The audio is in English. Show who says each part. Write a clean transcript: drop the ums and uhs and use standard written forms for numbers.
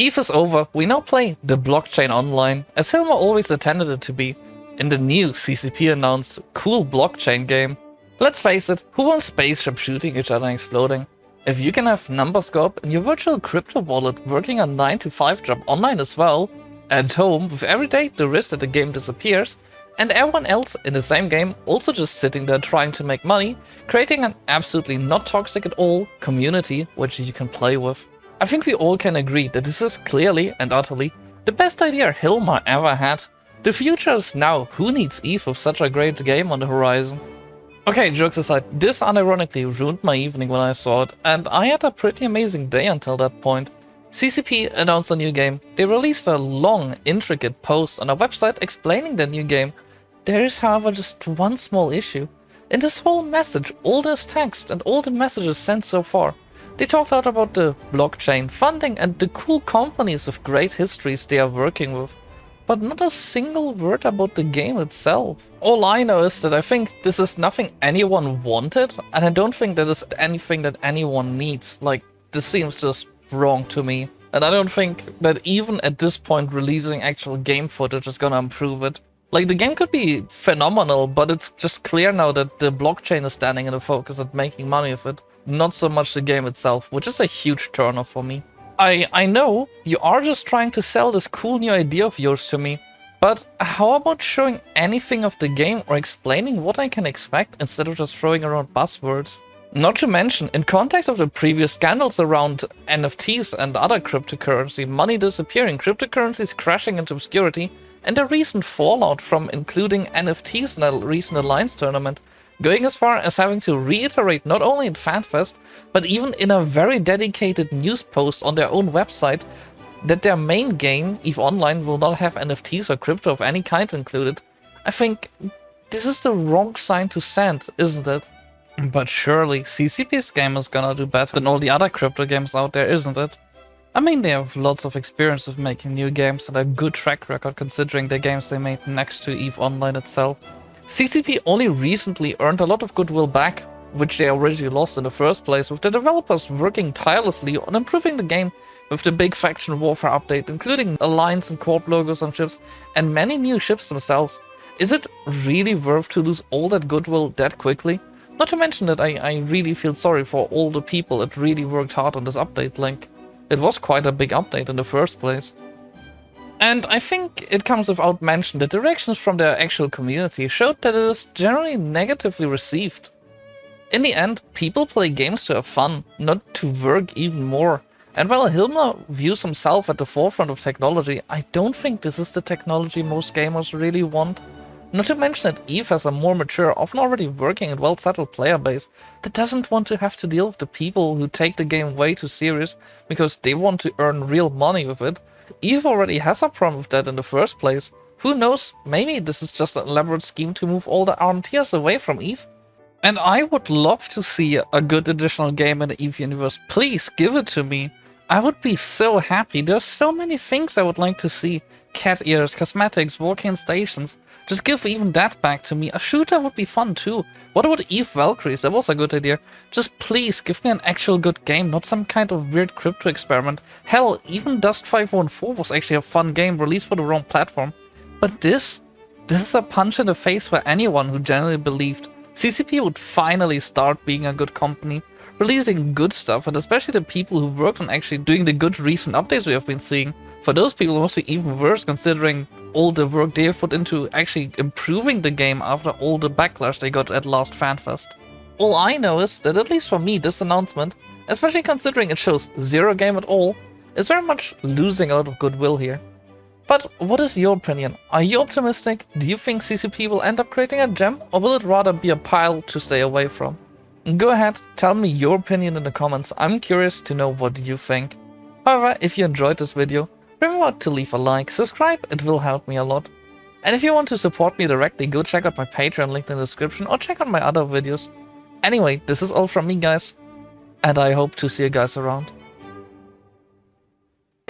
Speaker 1: ETH is over, we now play the blockchain online, as Hilma always intended it to be, in the new CCP announced cool blockchain game. Let's face it, who wants spaceship shooting each other and exploding? If you can have numbers go up in your virtual crypto wallet working a 9-to-5 job online as well, at home with every day the risk that the game disappears, and everyone else in the same game also just sitting there trying to make money, creating an absolutely not toxic at all community which you can play with. I think we all can agree that this is clearly and utterly the best idea Hilma ever had. The future is now, who needs ETH with such a great game on the horizon? Okay, jokes aside, this unironically ruined my evening when I saw it, and I had a pretty amazing day until that point. CCP announced a new game. They released a long, intricate post on a website explaining the new game. There is, however, just one small issue. In this whole message, all this text and all the messages sent so far, they talked out about the blockchain, funding and the cool companies with great histories they are working with, but not a single word about the game itself. All I know is that I think this is nothing anyone wanted, and I don't think that is anything that anyone needs. Like, this seems just wrong to me. And I don't think that even at this point releasing actual game footage is gonna improve it. Like, the game could be phenomenal, but it's just clear now that the blockchain is standing in the focus and making money with it. Not so much the game itself, which is a huge turnoff for me. I know you are just trying to sell this cool new idea of yours to me, but how about showing anything of the game or explaining what I can expect instead of just throwing around buzzwords? Not to mention, in context of the previous scandals around NFTs and other cryptocurrency, money disappearing, cryptocurrencies crashing into obscurity, and the recent fallout from including NFTs in a recent Alliance tournament, going as far as having to reiterate not only in FanFest, but even in a very dedicated news post on their own website, that their main game, EVE Online, will not have NFTs or crypto of any kind included. I think this is the wrong sign to send, isn't it? But surely CCP's game is gonna do better than all the other crypto games out there, isn't it? I mean, they have lots of experience with making new games and a good track record considering the games they made next to EVE Online itself. CCP only recently earned a lot of goodwill back, which they originally lost in the first place, with the developers working tirelessly on improving the game with the big faction warfare update, including Alliance and Corp logos on ships, and many new ships themselves. Is it really worth to lose all that goodwill that quickly? Not to mention that I really feel sorry for all the people that really worked hard on this update link. It was quite a big update in the first place. And I think it comes without mention that the reactions from their actual community showed that it is generally negatively received. In the end, people play games to have fun, not to work even more. And while Hilma views himself at the forefront of technology, I don't think this is the technology most gamers really want. Not to mention that EVE has a more mature, often already working and well-settled player base that doesn't want to have to deal with the people who take the game way too serious because they want to earn real money with it. EVE already has a problem with that in the first place. Who knows, maybe this is just an elaborate scheme to move all the armed tiers away from EVE. And I would love to see a good additional game in the EVE universe. Please give it to me. I would be so happy. There's so many things I would like to see. Cat ears, cosmetics, walk-in stations. Just give even that back to me. A shooter would be fun too. What about EVE Valkyries? That was a good idea. Just please give me an actual good game, not some kind of weird crypto experiment. Hell, even Dust 514 was actually a fun game released for the wrong platform. But this is a punch in the face for anyone who genuinely believed CCP would finally start being a good company, releasing good stuff, and especially the people who worked on actually doing the good recent updates we have been seeing. For those people, it must be even worse considering all the work they have put into actually improving the game after all the backlash they got at last FanFest. All I know is that at least for me, this announcement, especially considering it shows zero game at all, is very much losing a lot of goodwill here. But what is your opinion? Are you optimistic? Do you think CCP will end up creating a gem, or will it rather be a pile to stay away from? Go ahead, tell me your opinion in the comments. I'm curious to know what you think. However, if you enjoyed this video, remember to leave a like, subscribe, it will help me a lot. And if you want to support me directly, go check out my Patreon link in the description or check out my other videos. Anyway, this is all from me guys, and I hope to see you guys around.